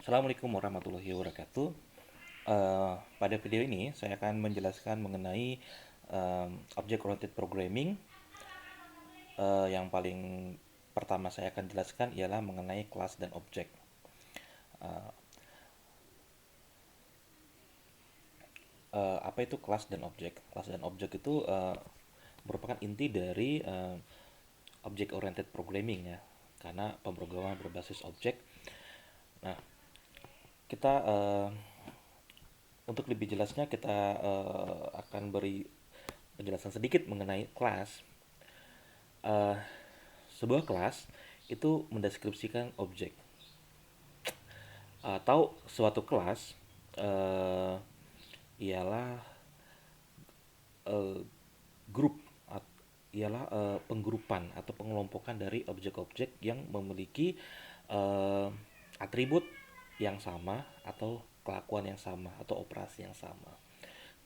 Assalamualaikum warahmatullahi wabarakatuh. Pada video ini saya akan menjelaskan mengenai object oriented programming. Yang paling pertama saya akan jelaskan ialah mengenai kelas dan objek. Apa itu kelas dan objek? Kelas dan objek itu merupakan inti dari object oriented programming ya, karena pemrograman berbasis objek. Nah, kita untuk lebih jelasnya kita akan beri penjelasan sedikit mengenai kelas. Eh, Sebuah kelas itu mendeskripsikan objek atau suatu kelas eh, ialah eh, grup ialah penggrupan atau pengelompokan dari objek-objek yang memiliki eh, atribut yang sama atau kelakuan yang sama atau operasi yang sama.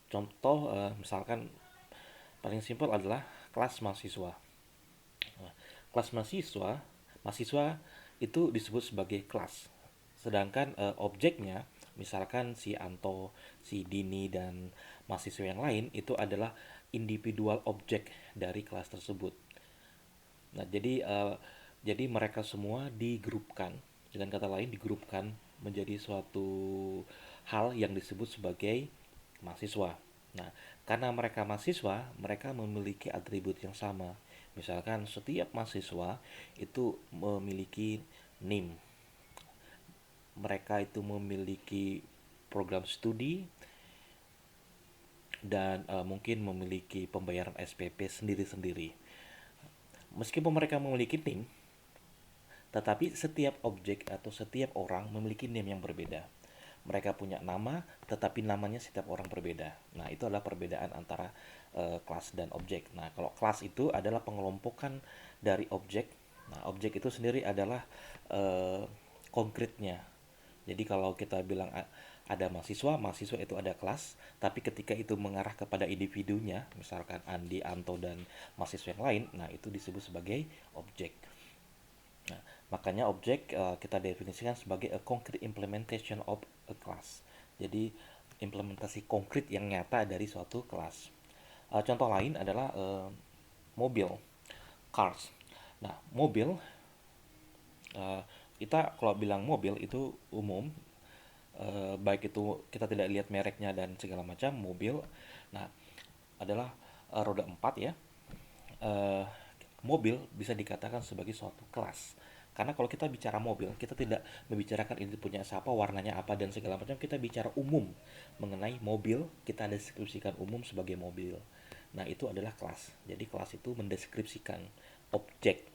Contoh misalkan paling simpel adalah kelas mahasiswa. Nah, kelas mahasiswa itu disebut sebagai kelas. Sedangkan objeknya, misalkan si Anto, si Dini, dan mahasiswa yang lain itu adalah individual objek dari kelas tersebut. Nah, jadi mereka semua digrupkan, dengan kata lain digrupkan menjadi suatu hal yang disebut sebagai mahasiswa. Nah, karena mereka mahasiswa, mereka memiliki atribut yang sama. Misalkan setiap mahasiswa itu memiliki NIM. Mereka itu memiliki program studi dan mungkin memiliki pembayaran SPP sendiri-sendiri. Meskipun mereka memiliki NIM, tetapi setiap objek atau setiap orang memiliki name yang berbeda. Mereka punya nama, tetapi namanya setiap orang berbeda. Nah, itu adalah perbedaan antara kelas dan objek. Nah, kalau kelas itu adalah pengelompokan dari objek. Nah, objek itu sendiri adalah eh, konkretnya. Jadi kalau kita bilang ada mahasiswa, mahasiswa itu ada kelas, tapi ketika itu mengarah kepada individunya, misalkan Andi, Anto, dan mahasiswa yang lain, nah itu disebut sebagai objek. Nah, makanya objek kita definisikan sebagai a concrete implementation of a class. Jadi implementasi konkret yang nyata dari suatu kelas. Contoh lain adalah mobil, cars. Nah, mobil uh, kita kalau bilang mobil itu umum, baik itu kita tidak lihat mereknya dan segala macam mobil. Nah, adalah roda 4 ya. eh, Mobil bisa dikatakan sebagai suatu kelas. Karena kalau kita bicara mobil, kita tidak membicarakan ini punya siapa, warnanya apa, dan segala macam. Kita bicara umum mengenai mobil, kita deskripsikan umum sebagai mobil. Nah, itu adalah kelas. Jadi kelas itu mendeskripsikan objek.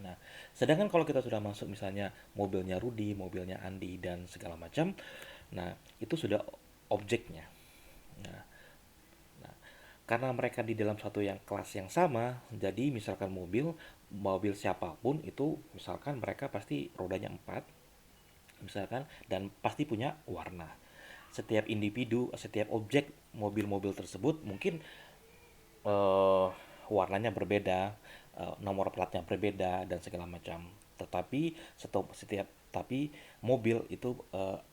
Nah, sedangkan kalau kita sudah masuk misalnya mobilnya Rudi, mobilnya Andi, dan segala macam, nah itu sudah objeknya. Nah, Nah, karena mereka di dalam satu yang kelas yang sama, jadi misalkan mobil siapapun itu, misalkan mereka pasti rodanya 4, misalkan, dan pasti punya warna. Setiap individu, setiap objek mobil-mobil tersebut mungkin eh, warnanya berbeda, nomor platnya berbeda, dan segala macam. Tetapi setiap tapi mobil itu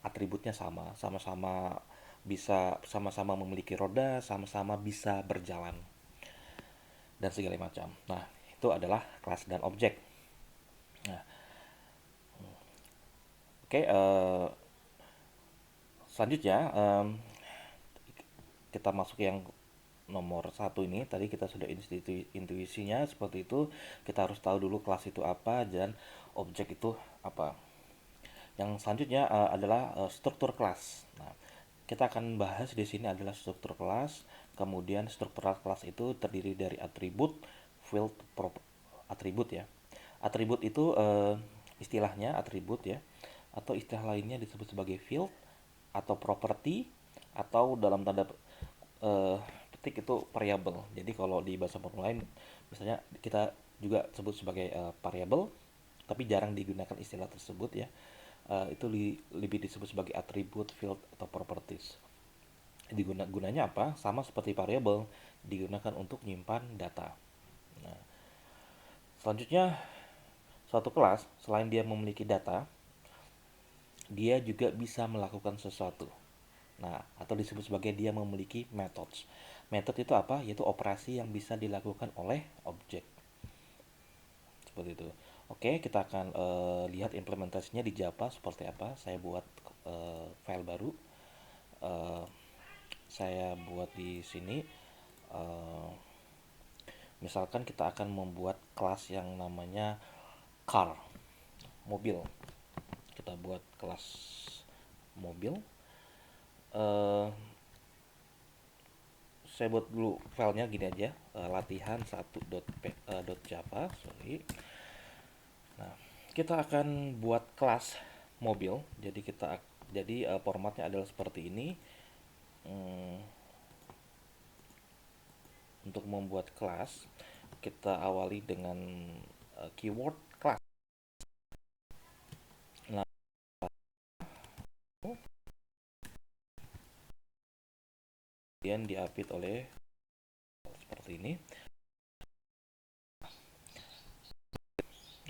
atributnya sama, sama-sama bisa sama-sama memiliki roda, sama-sama bisa berjalan dan segala macam. Nah, itu adalah kelas dan objek. Nah, oke, selanjutnya kita masuk yang nomor satu ini. Tadi kita sudah intuisinya seperti itu. Kita harus tahu dulu kelas itu apa dan objek itu apa. Yang selanjutnya adalah struktur kelas. Nah, kita akan bahas di sini adalah struktur kelas. Kemudian struktural kelas itu terdiri dari atribut, field, atribut ya. Atribut itu istilahnya atribut ya, atau istilah lainnya disebut sebagai field atau property, atau dalam tanda eh, petik itu variable. Jadi kalau di bahasa lain misalnya kita juga sebut sebagai variable, tapi jarang digunakan istilah tersebut ya. Itu lebih disebut sebagai atribut, field, atau properties. Gunanya apa? Sama seperti variable, digunakan untuk menyimpan data. Nah, selanjutnya suatu kelas selain dia memiliki data, dia juga bisa melakukan sesuatu. Nah, atau disebut sebagai dia memiliki methods. Method itu apa? Yaitu operasi yang bisa dilakukan oleh objek. Seperti itu. Oke, kita akan lihat implementasinya di Java seperti apa. Saya buat file baru. Eh, saya buat di sini. Eh, Misalkan kita akan membuat kelas yang namanya car, mobil. Kita buat kelas mobil. Eh, saya buat dulu filenya gini aja, latihan 1.java, sorry. Nah, kita akan buat kelas mobil. Jadi formatnya adalah seperti ini. Hmm, untuk membuat kelas, kita awali dengan keyword kelas. Nah, kemudian diapit oleh seperti ini.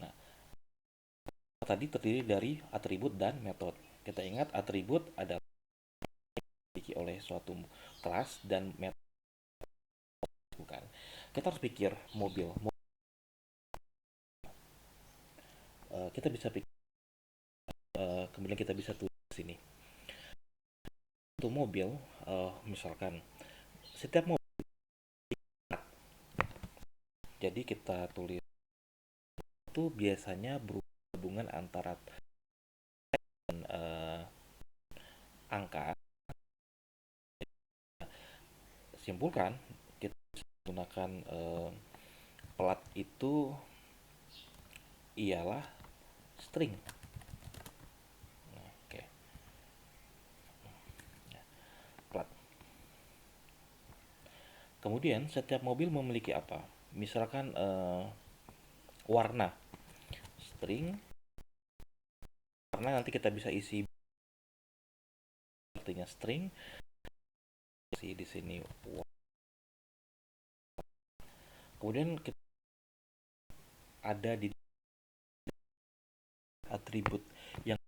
Nah, tadi terdiri dari atribut dan metode. Kita ingat atribut adalah dimiliki oleh suatu kelas dan metode bukan. Kita harus pikir mobil. Kita bisa pikir, kemudian kita bisa tulis di sini. Untuk mobil, misalkan setiap mobil, jadi kita tulis itu biasanya berhubungan antara dan, angka. Simpulkan, kita menggunakan plat itu ialah string. Nah, oke, plat. Kemudian setiap mobil memiliki apa? Misalkan warna, string. Warna nanti kita bisa isi artinya string. Isi di sini. Kemudian kita ada di atribut yang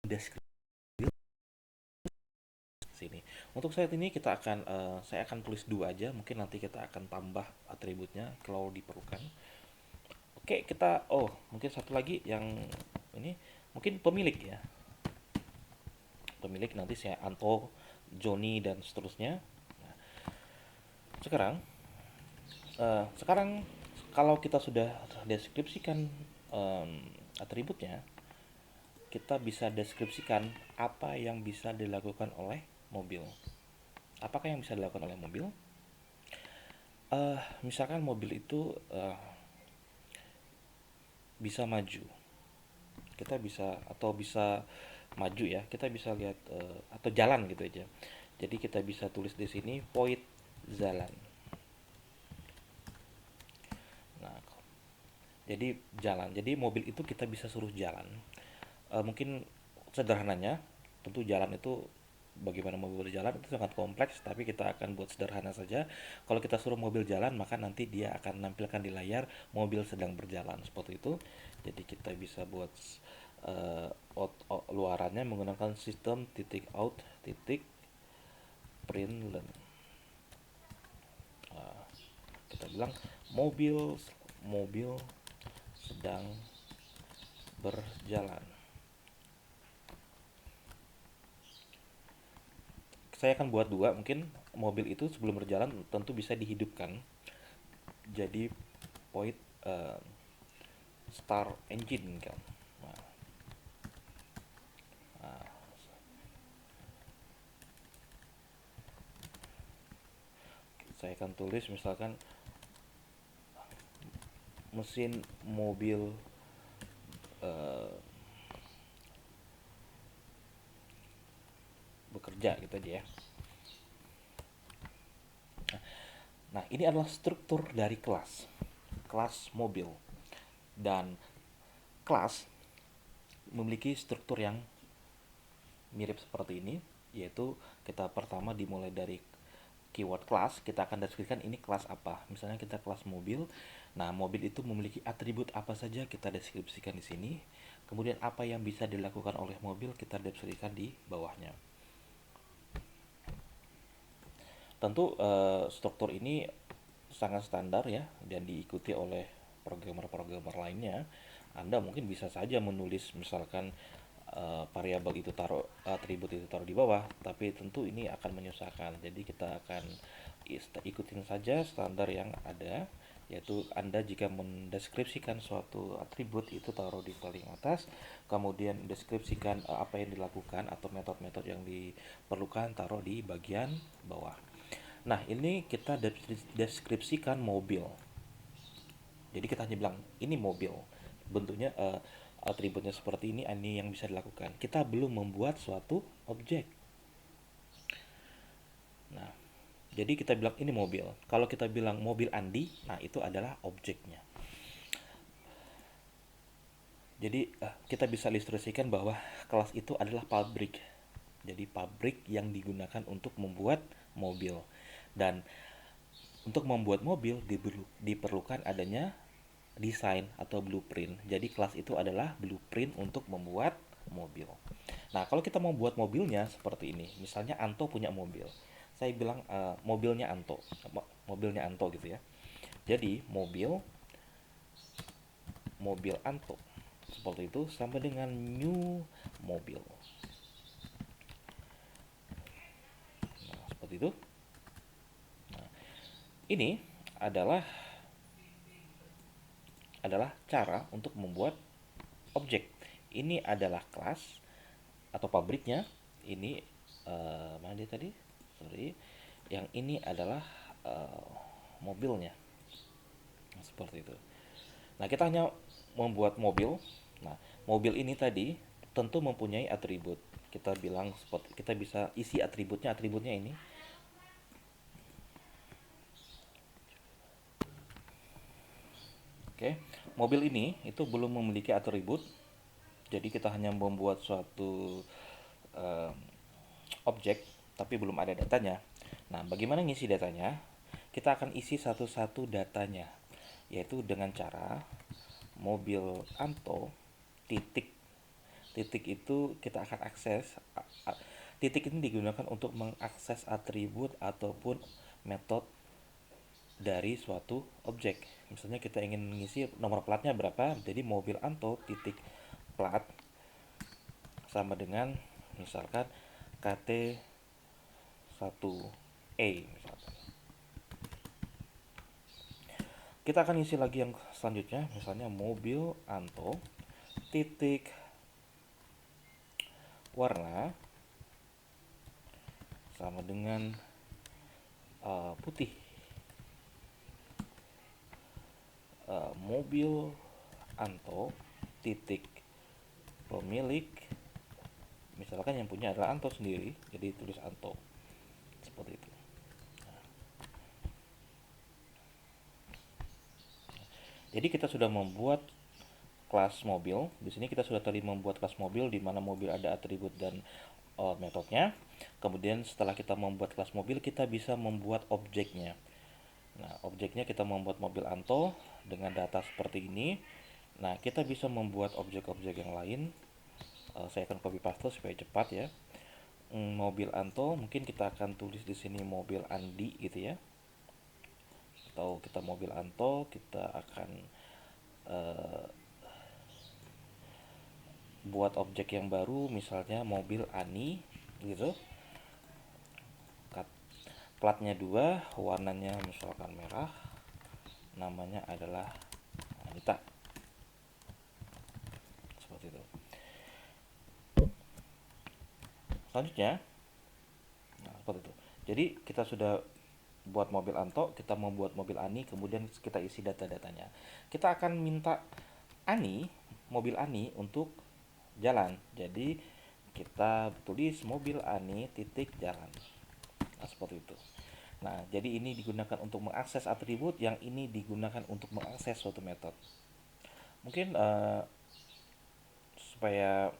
deskripsi sini. Untuk saat ini saya akan tulis dua aja, mungkin nanti kita akan tambah atributnya kalau diperlukan. Oke, mungkin satu lagi yang ini mungkin pemilik ya. Pemilik nanti saya Anto, Joni dan seterusnya. Nah, sekarang kalau kita sudah deskripsikan atributnya, kita bisa deskripsikan apa yang bisa dilakukan oleh mobil. Apakah yang bisa dilakukan oleh mobil? Misalkan mobil itu bisa maju, kita bisa atau bisa maju ya, kita bisa lihat atau jalan gitu aja. Jadi kita bisa tulis di sini void jalan. Nah, jadi jalan. Jadi mobil itu kita bisa suruh jalan. Mungkin sederhananya, tentu jalan itu bagaimana mobil berjalan itu sangat kompleks, tapi kita akan buat sederhana saja. Kalau kita suruh mobil jalan, maka nanti dia akan menampilkan di layar mobil sedang berjalan seperti itu. Jadi kita bisa buat luarannya menggunakan sistem titik out titik println. Kita bilang mobil mobil sedang berjalan. Saya akan buat dua, mungkin mobil itu sebelum berjalan tentu bisa dihidupkan. Jadi void start engine kan. Nah, nah, saya akan tulis misalkan mesin mobil uh, bekerja gitu aja ya. Nah, ini adalah struktur dari kelas mobil. Dan kelas memiliki struktur yang mirip seperti ini, yaitu kita pertama dimulai dari keyword kelas, kita akan deskripsikan ini kelas apa. Misalnya kita kelas mobil. Nah, mobil itu memiliki atribut apa saja kita deskripsikan di sini. Kemudian apa yang bisa dilakukan oleh mobil kita deskripsikan di bawahnya. Tentu struktur ini sangat standar ya dan diikuti oleh programmer-programmer lainnya. Anda mungkin bisa saja menulis misalkan variabel itu taruh atribut itu taruh di bawah, tapi tentu ini akan menyusahkan. Jadi kita akan ikutin saja standar yang ada, yaitu Anda jika mendeskripsikan suatu atribut itu taruh di paling atas, kemudian deskripsikan apa yang dilakukan atau metode-metode yang diperlukan taruh di bagian bawah. Nah, ini kita deskripsikan mobil. Jadi kita hanya bilang ini mobil. Bentuknya atributnya seperti ini yang bisa dilakukan. Kita belum membuat suatu objek. Nah, jadi kita bilang ini mobil. Kalau kita bilang mobil Andi, nah itu adalah objeknya. Jadi kita bisa ilustrasikan bahwa kelas itu adalah pabrik. Jadi pabrik yang digunakan untuk membuat mobil. Dan untuk membuat mobil diperlukan adanya desain atau blueprint. Jadi kelas itu adalah blueprint untuk membuat mobil. Nah, kalau kita mau buat mobilnya seperti ini, misalnya Anto punya mobil. Saya bilang mobilnya Anto gitu ya. Jadi mobil Anto seperti itu sama dengan new mobil. Nah, seperti itu. Nah, ini adalah cara untuk membuat objek. Ini adalah kelas atau pabriknya. Ini mana dia tadi? Sorry. Yang ini adalah mobilnya. Nah, seperti itu. Nah, kita hanya membuat mobil. Nah, mobil ini tadi tentu mempunyai atribut. Kita bilang seperti kita bisa isi atributnya ini. Oke, mobil ini itu belum memiliki atribut. Jadi kita hanya membuat suatu uh, objek tapi belum ada datanya. Nah, bagaimana ngisi datanya? Kita akan isi satu-satu datanya, yaitu dengan cara mobil Anto titik. Titik itu kita akan akses. Titik ini digunakan untuk mengakses atribut ataupun metode dari suatu objek. Misalnya kita ingin mengisi nomor platnya berapa, jadi mobil Anto titik plat sama dengan misalkan KT1E misalkan. Kita akan isi lagi yang selanjutnya, misalnya mobil Anto titik warna sama dengan putih. Mobil Anto titik pemilik, misalkan yang punya adalah Anto sendiri, jadi tulis Anto seperti itu. Jadi kita sudah membuat kelas mobil. Di sini kita sudah tadi membuat kelas mobil di mana mobil ada atribut dan metodenya. Kemudian setelah kita membuat kelas mobil, kita bisa membuat objeknya. Nah, objeknya kita membuat mobil Anto dengan data seperti ini. Nah, kita bisa membuat objek-objek yang lain. Saya akan copy paste supaya cepat ya. Mobil Anto mungkin kita akan tulis di sini mobil Andi gitu ya. Atau kita mobil Anto, kita akan buat objek yang baru, misalnya mobil Ani gitu. Platnya 2, warnanya misalkan merah, namanya adalah Anita seperti itu. Selanjutnya, nah seperti itu. Jadi kita sudah buat mobil Anto, kita membuat mobil Ani, kemudian kita isi data-datanya. Kita akan minta mobil Ani untuk jalan. Jadi kita tulis mobil Ani titik jalan. Nah, seperti itu. Nah, jadi ini digunakan untuk mengakses atribut, yang ini digunakan untuk mengakses suatu metode. Mungkin supaya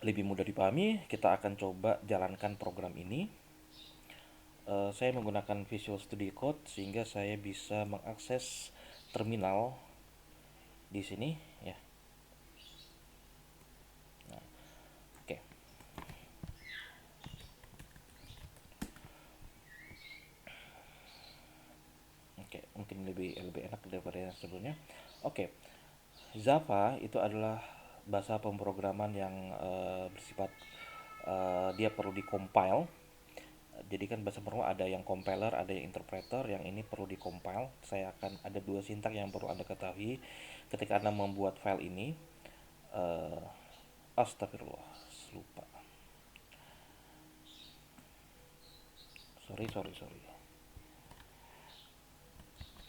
lebih mudah dipahami, kita akan coba jalankan program ini. Saya menggunakan Visual Studio Code sehingga saya bisa mengakses terminal di sini ya. Java itu adalah bahasa pemrograman yang bersifat dia perlu di-compile. Jadi kan bahasa pemrograman ada yang compiler, ada yang interpreter, yang ini perlu di-compile. Saya akan ada dua sintak yang perlu Anda ketahui ketika Anda membuat file ini. eh Astagfirullah, lupa. Sorry.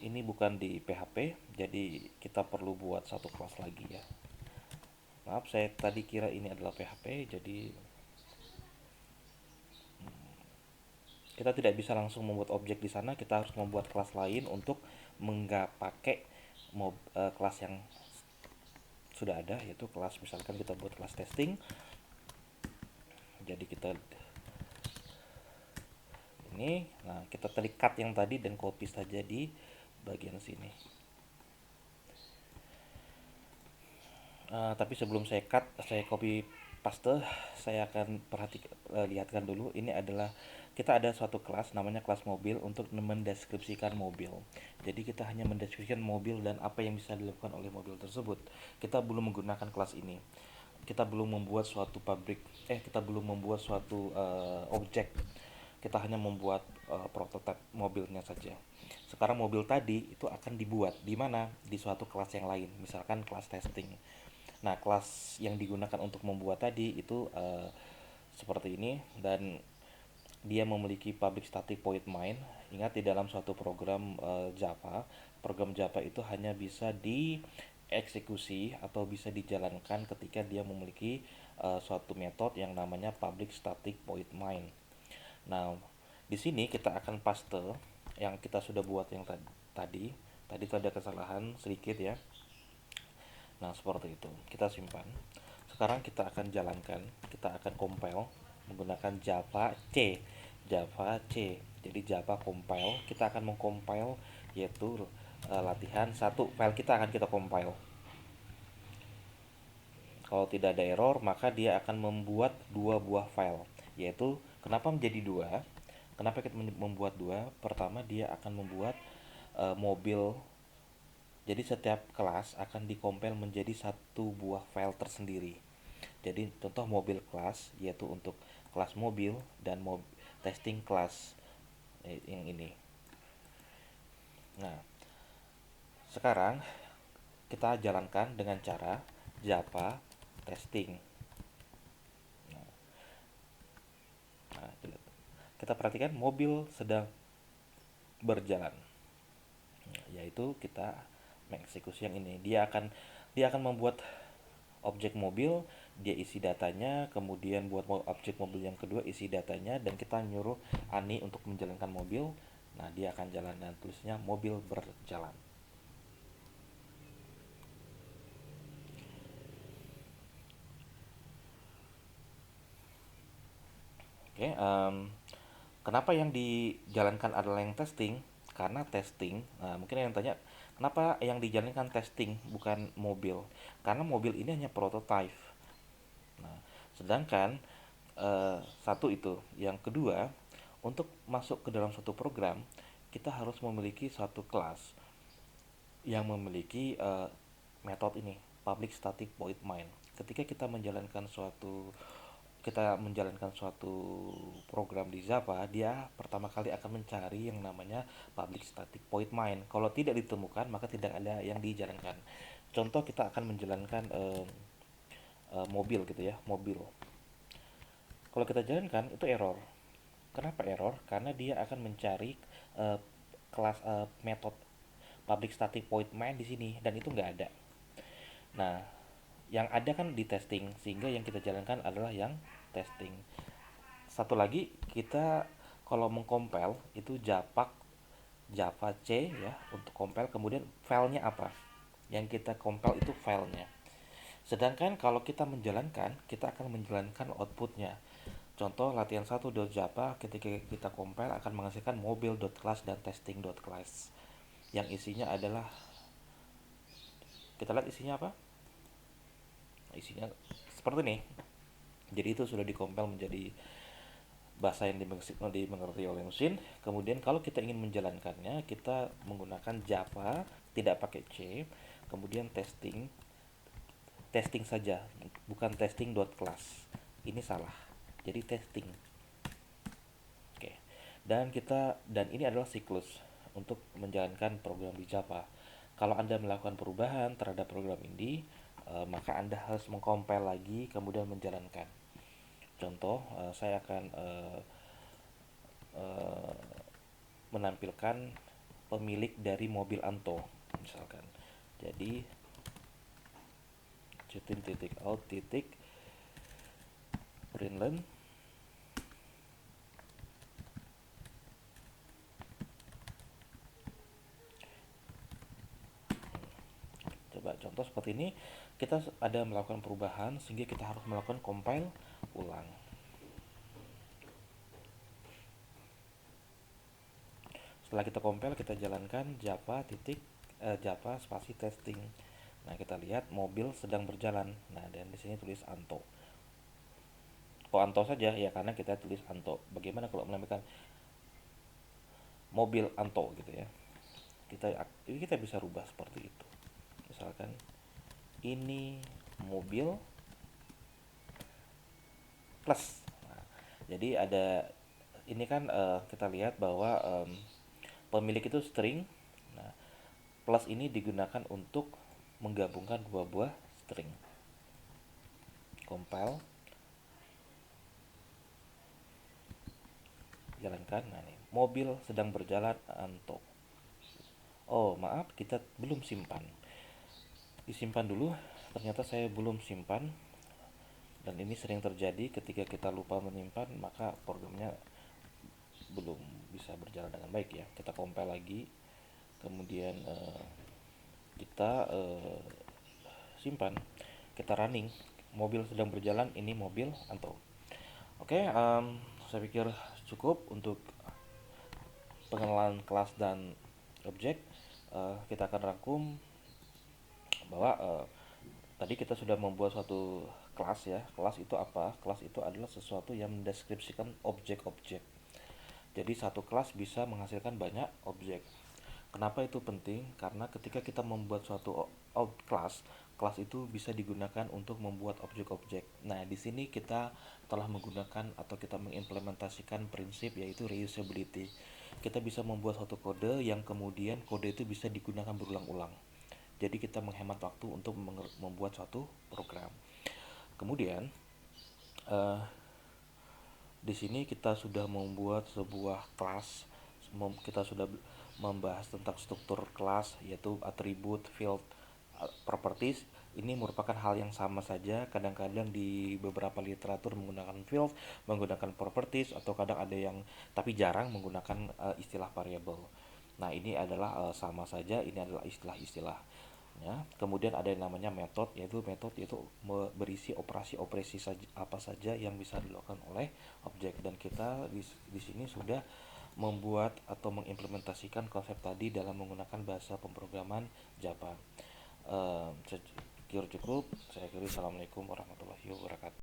Ini bukan di PHP, jadi kita perlu buat satu kelas lagi ya. Maaf, saya tadi kira ini adalah PHP, jadi kita tidak bisa langsung membuat objek di sana. Kita harus membuat kelas lain untuk menggak pakai kelas yang sudah ada, yaitu kelas, misalkan kita buat kelas testing. Jadi kita ini, nah kita tadi cut yang tadi dan copy saja di bagian sini. Tapi sebelum saya cut, saya copy paste, saya akan lihatkan dulu. Ini adalah kita ada suatu kelas namanya kelas mobil untuk mendeskripsikan mobil. Jadi kita hanya mendeskripsikan mobil dan apa yang bisa dilakukan oleh mobil tersebut. Kita belum menggunakan kelas ini. Kita belum membuat suatu kita belum membuat suatu objek. Kita hanya membuat prototipe mobilnya saja. Sekarang mobil tadi itu akan dibuat di mana? Di suatu kelas yang lain, misalkan kelas testing. Nah, kelas yang digunakan untuk membuat tadi itu seperti ini, dan dia memiliki public static void main. Ingat, di dalam suatu program Java itu hanya bisa dieksekusi atau bisa dijalankan ketika dia memiliki suatu metode yang namanya public static void main. Nah, di sini kita akan paste yang kita sudah buat yang tadi. Tadi itu ada kesalahan sedikit ya. Nah, seperti itu. Kita simpan. Sekarang kita akan jalankan. Kita akan compile menggunakan Java C. Java C. Jadi Java compile, kita akan mengcompile yaitu latihan satu. File kita akan kita compile. Kalau tidak ada error, maka dia akan membuat dua buah file. Yaitu, kenapa menjadi dua? Kenapa kita membuat dua? Pertama, dia akan membuat mobil. Jadi setiap kelas akan dikompil menjadi satu buah file tersendiri. Jadi contoh mobil kelas, yaitu untuk kelas mobil, dan testing kelas yang ini. Nah, sekarang kita jalankan dengan cara Java testing. Nah, kita perhatikan mobil sedang berjalan. Yaitu kita mengeksekusi yang ini. Dia akan membuat objek mobil, dia isi datanya, kemudian buat objek mobil yang kedua isi datanya, dan kita nyuruh Ani untuk menjalankan mobil. Nah, dia akan jalan dan tulisnya mobil berjalan. Oke, kenapa yang dijalankan adalah yang testing? Karena testing, mungkin yang tanya, kenapa yang dijalankan testing bukan mobil? Karena mobil ini hanya prototype. Nah, sedangkan satu itu. Yang kedua, untuk masuk ke dalam suatu program, kita harus memiliki suatu kelas yang memiliki metode ini, public static void main. Ketika kita menjalankan suatu program di Java, dia pertama kali akan mencari yang namanya public static void main. Kalau tidak ditemukan, maka tidak ada yang dijalankan. Contoh, kita akan menjalankan mobil gitu ya, mobil. Kalau kita jalankan itu error. Kenapa error? Karena dia akan mencari kelas metode public static void main di sini, dan itu nggak ada. Nah, yang ada kan di testing, sehingga yang kita jalankan adalah yang testing. Satu lagi, kita kalau mengcompile itu Java C ya untuk compile, kemudian filenya apa? Yang kita compile itu filenya. Sedangkan kalau kita menjalankan, kita akan menjalankan outputnya. Contoh latihan 1.java ketika kita compile akan menghasilkan mobil.class dan testing.class. Yang isinya adalah, kita lihat isinya apa? Isinya seperti ini. Jadi itu sudah dikompil menjadi bahasa yang dimengerti oleh mesin. Kemudian kalau kita ingin menjalankannya, kita menggunakan Java, tidak pakai C, kemudian testing, testing saja, bukan testing.class. Ini salah. Jadi testing. Oke. Dan ini adalah siklus untuk menjalankan program di Java. Kalau Anda melakukan perubahan terhadap program ini, maka Anda harus mengcompile lagi kemudian menjalankan. Contoh, saya akan menampilkan pemilik dari mobil Anto misalkan. Jadi titik out titik println coba contoh seperti ini, kita ada melakukan perubahan sehingga kita harus melakukan compile ulang. Setelah kita compile, kita jalankan Java spasi testing. Nah, kita lihat mobil sedang berjalan. Nah, dan di sini tulis Anto. Kok Anto saja? Ya karena kita tulis Anto. Bagaimana kalau menambahkan mobil Anto gitu ya? Kita bisa rubah seperti itu. Misalkan ini mobil plus. Nah, jadi ada ini kan kita lihat bahwa pemilik itu string. Nah, plus ini digunakan untuk menggabungkan dua buah string. Compile, jalankan. Nah, ini mobil sedang berjalan Anto. Oh, maaf, kita belum simpan. Disimpan dulu. Ternyata saya belum simpan. Dan ini sering terjadi ketika kita lupa menyimpan, maka programnya belum bisa berjalan dengan baik ya. Kita compile lagi, kemudian kita simpan, kita running, mobil sedang berjalan, ini mobil Anto. Oke, saya pikir cukup untuk pengenalan kelas dan objek. Kita akan rangkum bahwa tadi kita sudah membuat suatu kelas ya. Kelas itu apa? Kelas itu adalah sesuatu yang mendeskripsikan objek-objek. Jadi satu kelas bisa menghasilkan banyak objek. Kenapa itu penting? Karena ketika kita membuat suatu kelas, kelas itu bisa digunakan untuk membuat objek-objek. Nah, di sini kita telah menggunakan atau kita mengimplementasikan prinsip yaitu reusability. Kita bisa membuat suatu kode yang kemudian kode itu bisa digunakan berulang-ulang. Jadi kita menghemat waktu untuk membuat suatu program. Kemudian di sini kita sudah membuat sebuah kelas, kita sudah membahas tentang struktur kelas yaitu atribut, field, properties. Ini merupakan hal yang sama saja. Kadang-kadang di beberapa literatur menggunakan field, menggunakan properties, atau kadang ada yang tapi jarang menggunakan istilah variable. Nah, ini adalah sama saja, ini adalah istilah-istilah ya. Kemudian ada yang namanya metode, yaitu berisi operasi-operasi apa saja yang bisa dilakukan oleh objek, dan kita di sini sudah membuat atau mengimplementasikan konsep tadi dalam menggunakan bahasa pemrograman Java. Saya kira cukup. Saya kira assalamualaikum warahmatullahi wabarakatuh.